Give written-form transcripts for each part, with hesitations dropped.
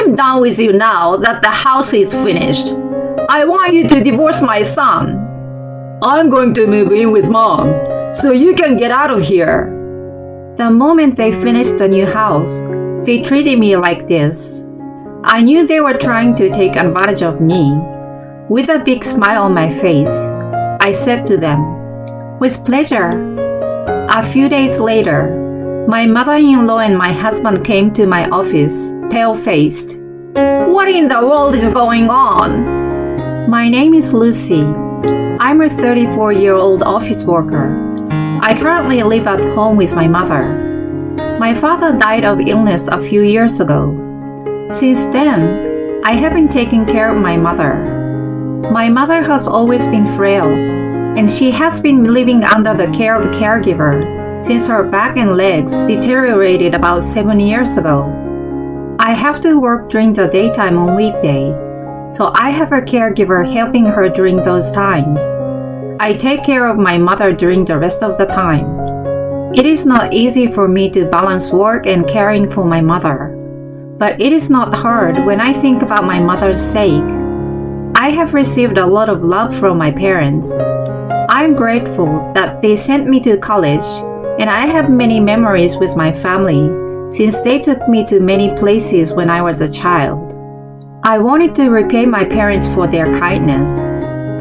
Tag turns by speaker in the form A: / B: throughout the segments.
A: I'm done with you now that the house is finished. I want you to divorce my son. I'm going to move in with Mom, so you can get out of here. The moment they finished the new house, they treated me like this. I knew they were trying to take advantage of me. With a big smile on my face, I said to them, "With pleasure." A few days later, my mother-in-law and my husband came to my office, pale-faced. "What in the world is going on?" My name is Lucy. I'm a 34-year-old office worker. I currently live at home with my mother. My father died of illness a few years ago. Since then, I have been taking care of my mother. My mother has always been frail, and she has been living under the care of a caregiver since her back and legs deteriorated about 7 years ago. I have to work during the daytime on weekdays, so I have a caregiver helping her during those times. I take care of my mother during the rest of the time. It is not easy for me to balance work and caring for my mother, but it is not hard when I think about my mother's sake. I have received a lot of love from my parents. I'm grateful that they sent me to college, and I have many memories with my family since they took me to many places when I was a child. I wanted to repay my parents for their kindness.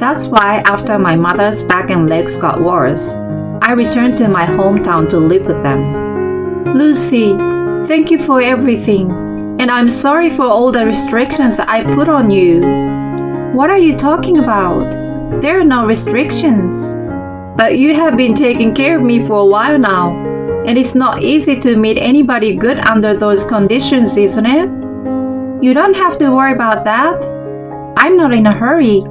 A: That's why after my mother's back and legs got worse, I returned to my hometown to live with them. Lucy, thank you for everything, and I'm sorry for all the restrictions I put on you. What are you talking about? There are no restrictions. But you have been taking care of me for a while now, and it's not easy to meet anybody good under those conditions, isn't it? You don't have to worry about that. I'm not in a hurry.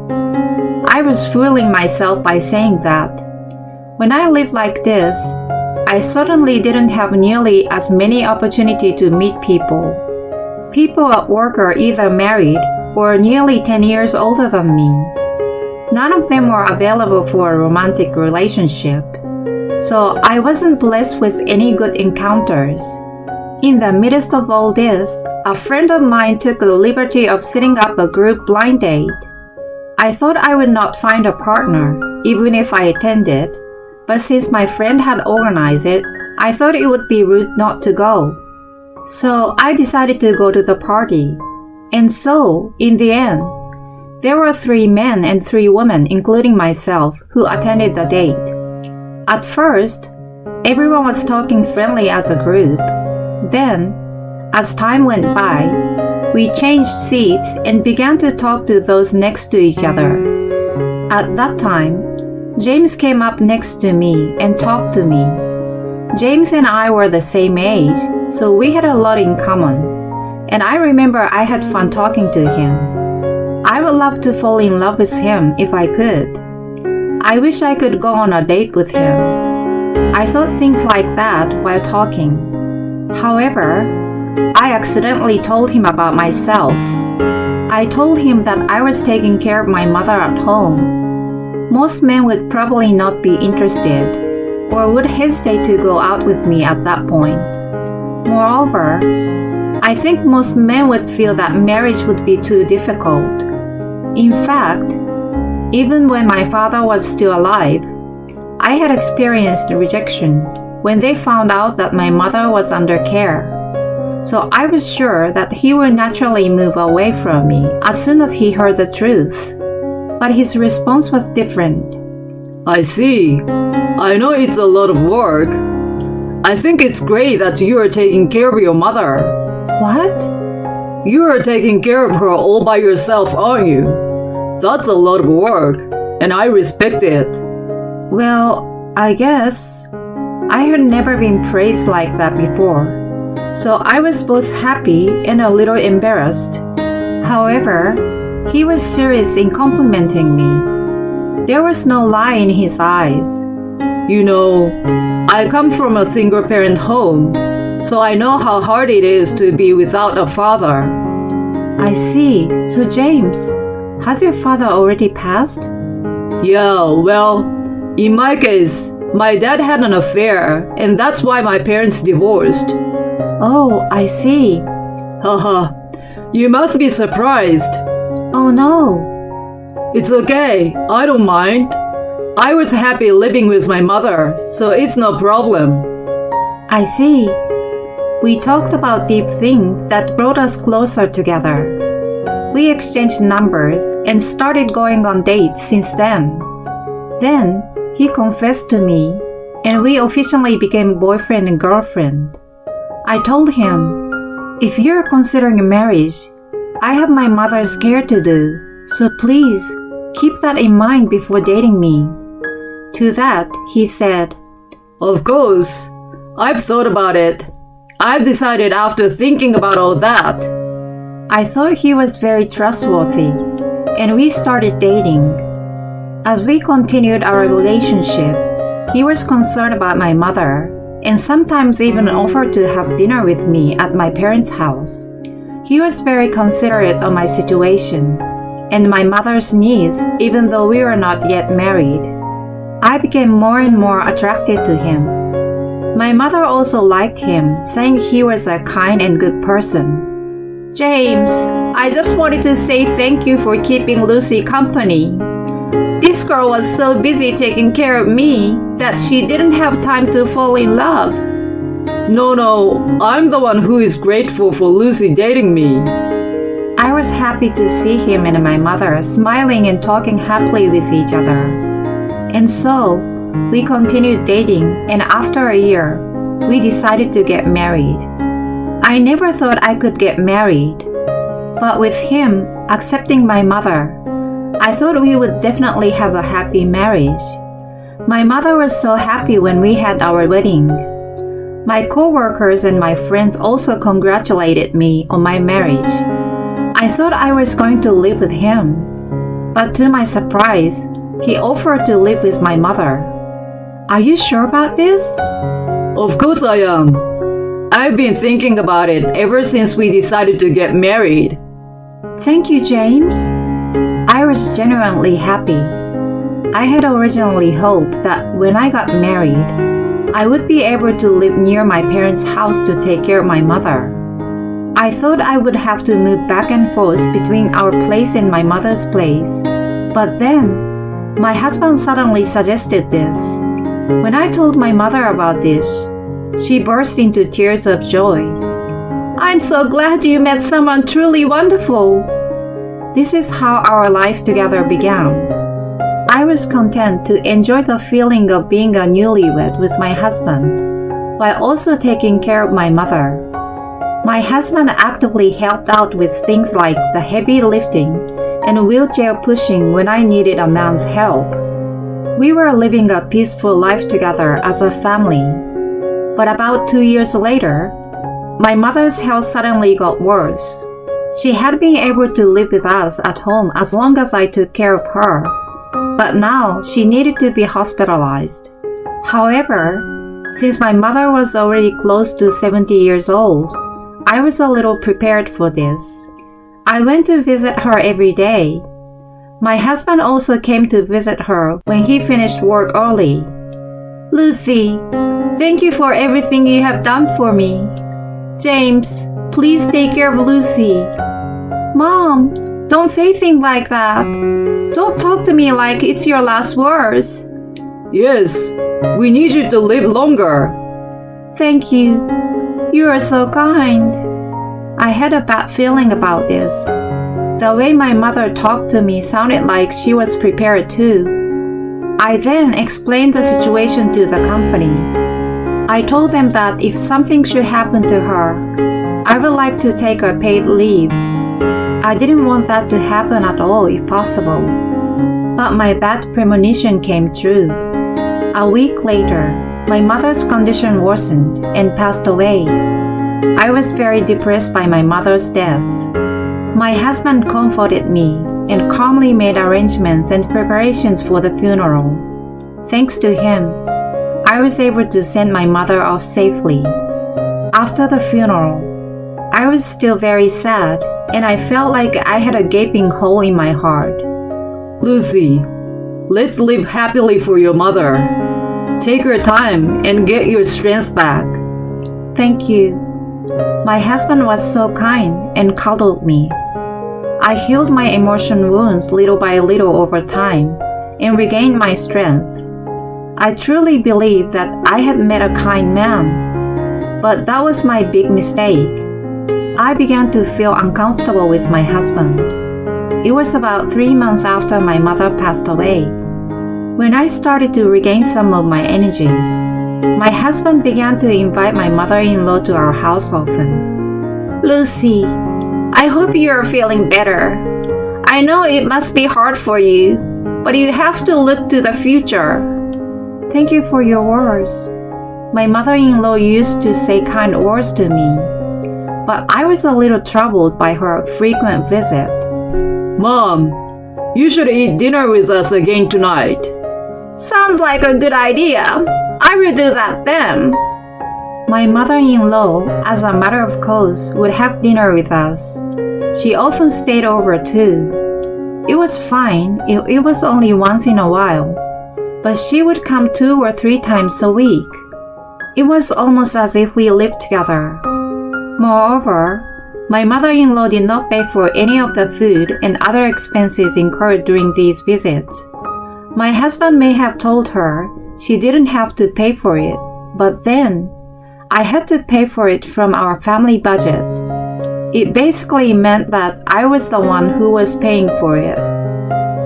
A: I was fooling myself by saying that. When I lived like this, I certainly didn't have nearly as many opportunities to meet people. People at work are either married or nearly 10 years older than me. None of them were available for a romantic relationship, so I wasn't blessed with any good encounters. In the midst of all this, a friend of mine took the liberty of setting up a group blind date. I thought I would not find a partner, even if I attended, but since my friend had organized it, I thought it would be rude not to go. So I decided to go to the party. And so, in the end, there were 3 men and 3 women, including myself, who attended the date. At first, everyone was talking friendly as a group. Then, as time went by, we changed seats and began to talk to those next to each other. At that time, James came up next to me and talked to me. James and I were the same age, so we had a lot in common, and I remember I had fun talking to him. I would love to fall in love with him if I could. I wish I could go on a date with him. I thought things like that while talking. However, I accidentally told him about myself. I told him that I was taking care of my mother at home. Most men would probably not be interested or would hesitate to go out with me at that point. Moreover, I think most men would feel that marriage would be too difficult. In fact, even when my father was still alive, I had experienced rejection when they found out that my mother was under care. So I was sure that he would naturally move away from me as soon as he heard the truth. But his response was different.
B: I see. I know it's a lot of work. I think it's great that you are taking care of your mother.
A: What?
B: You are taking care of her all by yourself, aren't you? That's a lot of work, and I respect it.
A: Well, I guess. I had never been praised like that before, so I was both happy and a little embarrassed. However, he was serious in complimenting me. There was no lie in his eyes.
B: You know, I come from a single-parent home, so I know how hard it is to be without a father.
A: I see. So James, has your father already passed?
B: Yeah, well, in my case, my dad had an affair, and that's why my parents divorced.
A: Oh, I see.
B: Haha, You must be surprised.
A: Oh no.
B: It's okay, I don't mind. I was happy living with my mother, so it's no problem.
A: I see. We talked about deep things that brought us closer together. We exchanged numbers and started going on dates since then. Then, he confessed to me, and we officially became boyfriend and girlfriend. I told him, if you're considering marriage, I have my mother's care to do, so please keep that in mind before dating me. To that, he said,
B: Of course, I've thought about it. I've decided after thinking about all that.
A: I thought he was very trustworthy, and we started dating. As we continued our relationship, he was concerned about my mother, and sometimes even offered to have dinner with me at my parents' house. He was very considerate of my situation and my mother's needs, even though we were not yet married. I became more and more attracted to him. My mother also liked him, saying he was a kind and good person. James, I just wanted to say thank you for keeping Lucy company. This girl was so busy taking care of me that she didn't have time to fall in love.
B: No, I'm the one who is grateful for Lucy dating me.
A: I was happy to see him and my mother smiling and talking happily with each other. And so, we continued dating, and after a year, we decided to get married. I never thought I could get married, but with him accepting my mother, I thought we would definitely have a happy marriage. My mother was so happy when we had our wedding. My coworkers and my friends also congratulated me on my marriage. I thought I was going to live with him, but to my surprise, he offered to live with my mother. Are you sure about this?
B: Of course I am. I've been thinking about it ever since we decided to get married.
A: Thank you, James. I was genuinely happy. I had originally hoped that when I got married, I would be able to live near my parents' house to take care of my mother. I thought I would have to move back and forth between our place and my mother's place. But then, my husband suddenly suggested this. When I told my mother about this, she burst into tears of joy. I'm so glad you met someone truly wonderful. This is how our life together began. I was content to enjoy the feeling of being a newlywed with my husband, while also taking care of my mother. My husband actively helped out with things like the heavy lifting and wheelchair pushing when I needed a man's help. We were living a peaceful life together as a family. But about 2 years later, my mother's health suddenly got worse. She had been able to live with us at home as long as I took care of her, but now she needed to be hospitalized. However, since my mother was already close to 70 years old, I was a little prepared for this. I went to visit her every day. My husband also came to visit her when he finished work early. Lucy, thank you for everything you have done for me. James, please take care of Lucy. Mom, don't say things like that. Don't talk to me like it's your last words.
B: Yes, we need you to live longer.
A: Thank you. You are so kind. I had a bad feeling about this. The way my mother talked to me sounded like she was prepared too. I then explained the situation to the company. I told them that if something should happen to her, I would like to take a paid leave. I didn't want that to happen at all if possible. But my bad premonition came true. A week later, my mother's condition worsened and passed away. I was very depressed by my mother's death. My husband comforted me and calmly made arrangements and preparations for the funeral. Thanks to him, I was able to send my mother off safely. After the funeral, I was still very sad, and I felt like I had a gaping hole in my heart.
B: Lucy, let's live happily for your mother. Take your time and get your strength back.
A: Thank you. My husband was so kind and cuddled me. I healed my emotion wounds little by little over time and regained my strength. I truly believe that I had met a kind man, but that was my big mistake. I began to feel uncomfortable with my husband. It was about 3 months after my mother passed away. When I started to regain some of my energy, my husband began to invite my mother-in-law to our house often. Lucy, I hope you are feeling better. I know it must be hard for you, but you have to look to the future. Thank you for your words. My mother-in-law used to say kind words to me, but I was a little troubled by her frequent visit.
B: Mom, you should eat dinner with us again tonight.
A: Sounds like a good idea. I will do that then. My mother-in-law, as a matter of course, would have dinner with us. She often stayed over too. It was fine. It was only once in a while, but she would come 2 or 3 times a week. It was almost as if we lived together. Moreover, my mother-in-law did not pay for any of the food and other expenses incurred during these visits. My husband may have told her she didn't have to pay for it, but then I had to pay for it from our family budget. It basically meant that I was the one who was paying for it.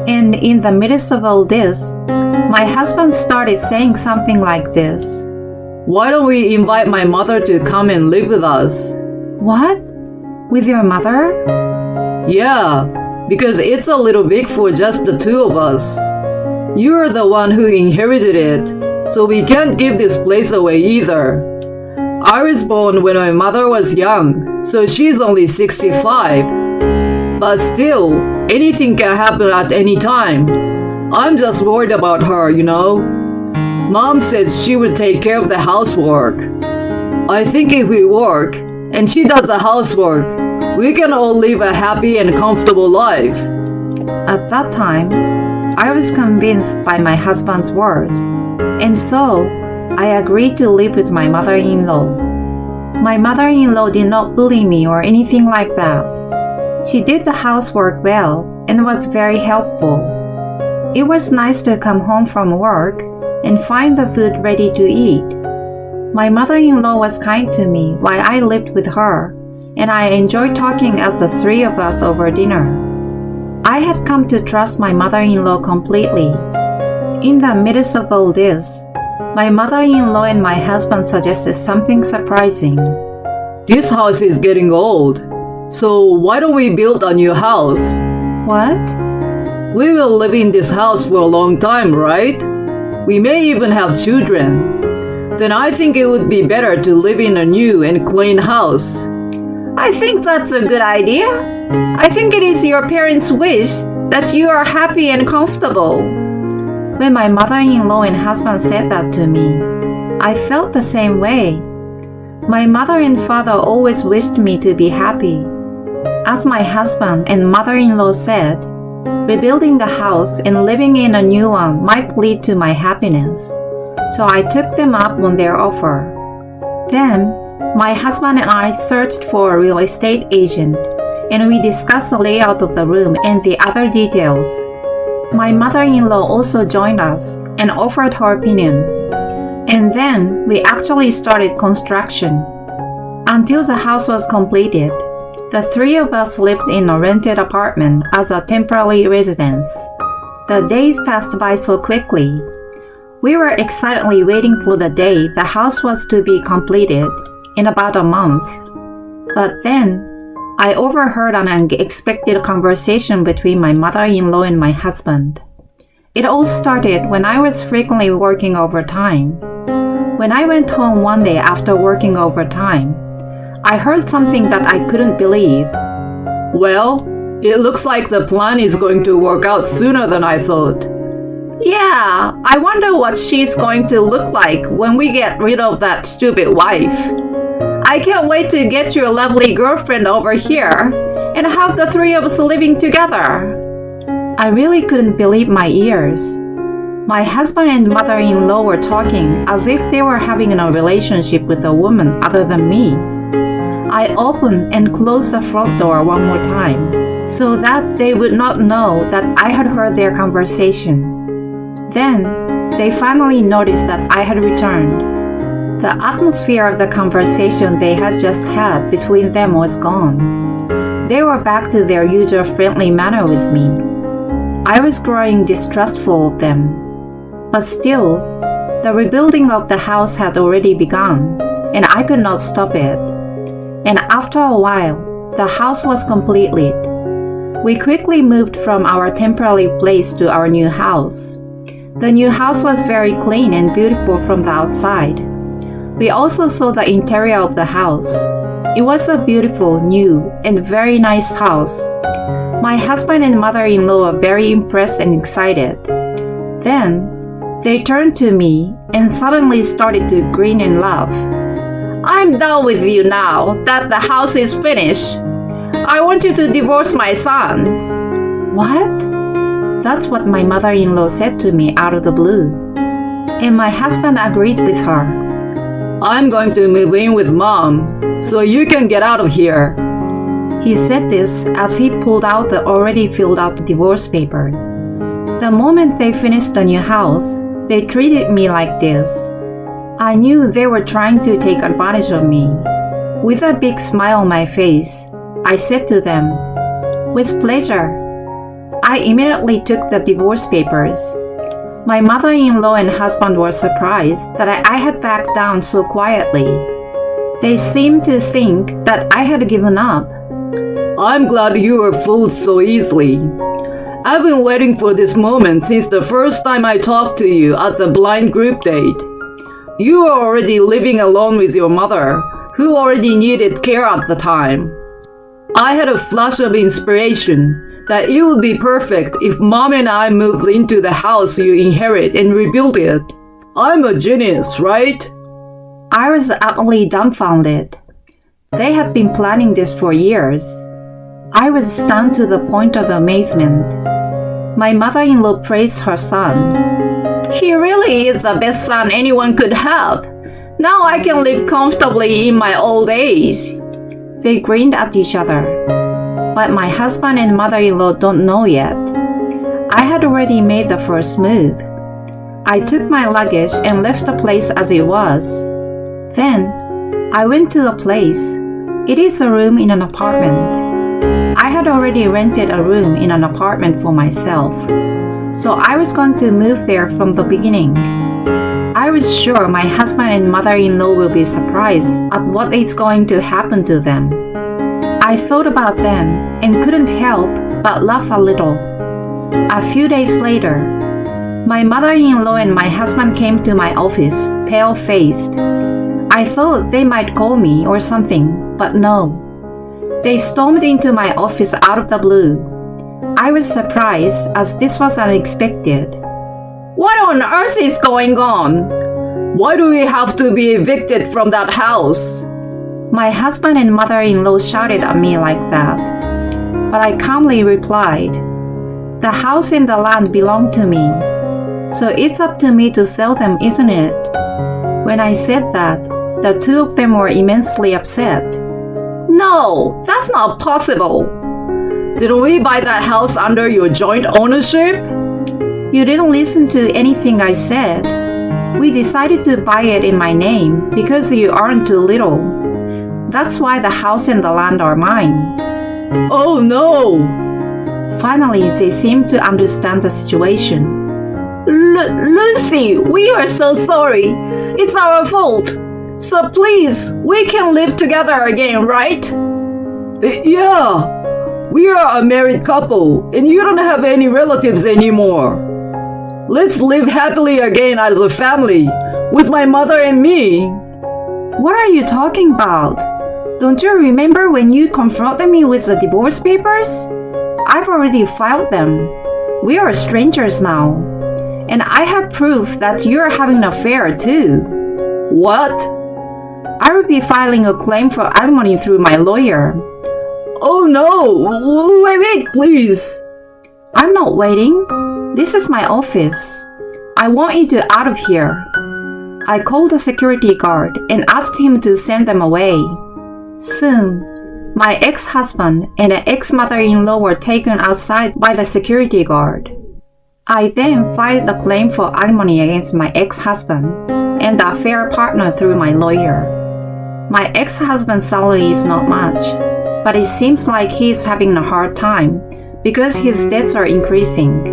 A: And in the midst of all this, my husband started saying something like this.
B: Why don't we invite my mother to come and live with us?
A: What? With your mother?
B: Yeah, because it's a little big for just the 2 of us. You're the one who inherited it, so we can't give this place away either. I was born when my mother was young, so she's only 65. But still, anything can happen at any time. I'm just worried about her, you know. Mom said she would take care of the housework. I think if we work, and she does the housework, we can all live a happy and comfortable life.
A: At that time, I was convinced by my husband's words, and so I agreed to live with my mother-in-law. My mother-in-law did not bully me or anything like that. She did the housework well and was very helpful. It was nice to come home from work and find the food ready to eat. My mother-in-law was kind to me while I lived with her, and I enjoyed talking as the 3 of us over dinner. I had come to trust my mother-in-law completely. In the midst of all this, my mother-in-law and my husband suggested something surprising.
B: This house is getting old, so why don't we build a new house?
A: What?
B: We will live in this house for a long time, right? We may even have children. Then I think it would be better to live in a new and clean house.
A: I think that's a good idea. I think it is your parents' wish that you are happy and comfortable. When my mother-in-law and husband said that to me, I felt the same way. My mother and father always wished me to be happy. As my husband and mother-in-law said, rebuilding the house and living in a new one might lead to my happiness. So I took them up on their offer. Then, my husband and I searched for a real estate agent, and we discussed the layout of the room and the other details. My mother-in-law also joined us and offered her opinion. And then we actually started construction. Until the house was completed, the 3 of us lived in a rented apartment as a temporary residence. The days passed by so quickly. We were excitedly waiting for the day the house was to be completed in about a month. But then, I overheard an unexpected conversation between my mother-in-law and my husband. It all started when I was frequently working overtime. When I went home one day after working overtime, I heard something that I couldn't believe.
B: Well, it looks like the plan is going to work out sooner than I thought.
A: Yeah, I wonder what she's going to look like when we get rid of that stupid wife. I can't wait to get your lovely girlfriend over here and have the 3 of us living together. I really couldn't believe my ears. My husband and mother-in-law were talking as if they were having a relationship with a woman other than me. I opened and closed the front door one more time, so that they would not know that I had heard their conversation. Then, they finally noticed that I had returned. The atmosphere of the conversation they had just had between them was gone. They were back to their usual friendly manner with me. I was growing distrustful of them. But still, the rebuilding of the house had already begun, and I could not stop it. And after a while, the house was completed. We quickly moved from our temporary place to our new house. The new house was very clean and beautiful from the outside. We also saw the interior of the house. It was a beautiful, new, and very nice house. My husband and mother-in-law were very impressed and excited. Then, they turned to me and suddenly started to grin and laugh. I'm done with you now that the house is finished. I want you to divorce my son. What? That's what my mother-in-law said to me out of the blue. And my husband agreed with her.
B: I'm going to move in with Mom, so you can get out of here.
A: He said this as he pulled out the already filled out divorce papers. The moment they finished the new house, they treated me like this. I knew they were trying to take advantage of me. With a big smile on my face, I said to them, "With pleasure." I immediately took the divorce papers. My mother-in-law and husband were surprised that I had backed down so quietly. They seemed to think that I had given up.
B: I'm glad you were fooled so easily. I've been waiting for this moment since the first time I talked to you at the blind group date. You were already living alone with your mother, who already needed care at the time. I had a flash of inspiration that it would be perfect if Mom and I moved into the house you inherit and rebuilt it. I'm a genius, right?
A: I was utterly dumbfounded. They had been planning this for years. I was stunned to the point of amazement. My mother-in-law praised her son. He really is the best son anyone could have. Now I can live comfortably in my old age. They grinned at each other. But my husband and mother-in-law don't know yet. I had already made the first move. I took my luggage and left the place as it was. Then, I went to a place. It is a room in an apartment. I had already rented a room in an apartment for myself, so I was going to move there from the beginning. I was sure my husband and mother-in-law will be surprised at what is going to happen to them. I thought about them and couldn't help but laugh a little. A few days later, my mother-in-law and my husband came to my office, pale-faced. I thought they might call me or something, but no. They stormed into my office out of the blue. I was surprised as this was unexpected. What on earth is going on?
B: Why do we have to be evicted from that house?
A: My husband and mother-in-law shouted at me like that. But I calmly replied, "The house and the land belong to me, so it's up to me to sell them, isn't it?" When I said that, the two of them were immensely upset. No, that's not possible.
B: Didn't we buy that house under your joint ownership?
A: You didn't listen to anything I said. We decided to buy it in my name because you aren't too little. That's why the house and the land are mine.
B: Oh no!
A: Finally, they seemed to understand the situation.
B: Lucy, we are so sorry. It's our fault. So please, we can live together again, right? Yeah. We are a married couple, and you don't have any relatives anymore. Let's live happily again as a family, with my mother and me.
A: What are you talking about? Don't you remember when you confronted me with the divorce papers? I've already filed them. We are strangers now. And I have proof that you're having an affair too.
B: What?
A: I will be filing a claim for alimony through my lawyer.
B: Oh no! Wait, please.
A: I'm not waiting. This is my office. I want you to out of here. I called the security guard and asked him to send them away. Soon, my ex-husband and an ex-mother-in-law were taken outside by the security guard. I then filed a claim for alimony against my ex-husband and the affair partner through my lawyer. My ex-husband's salary is not much, but it seems like he's having a hard time because his debts are increasing.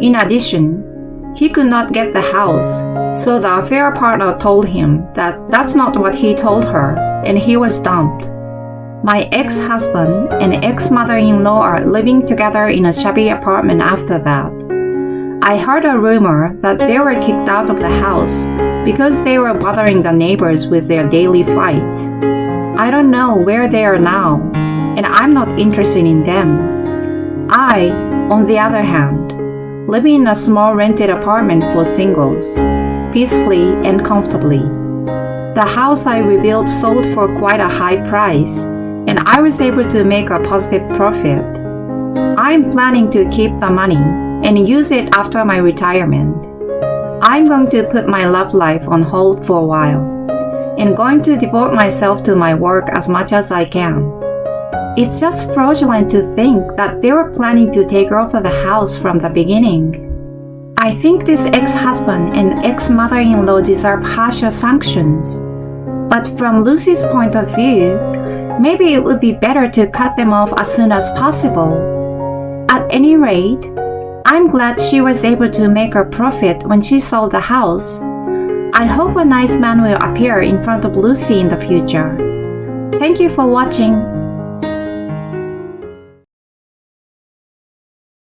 A: In addition, he could not get the house, so the affair partner told him that that's not what he told her, and he was dumped. My ex-husband and ex-mother-in-law are living together in a shabby apartment after that. I heard a rumor that they were kicked out of the house because they were bothering the neighbors with their daily fights. I don't know where they are now, and I'm not interested in them. I, on the other hand, live in a small rented apartment for singles, peacefully and comfortably. The house I rebuilt sold for quite a high price, and I was able to make a positive profit. I'm planning to keep the money and use it after my retirement. I'm going to put my love life on hold for a while, and going to devote myself to my work as much as I can. It's just fraudulent to think that they were planning to take over the house from the beginning. I think this ex-husband and ex-mother-in-law deserve harsher sanctions. But from Lucy's point of view, maybe it would be better to cut them off as soon as possible. At any rate, I'm glad she was able to make her profit when she sold the house. I hope a nice man will appear in front of Lucy in the future. Thank you for watching.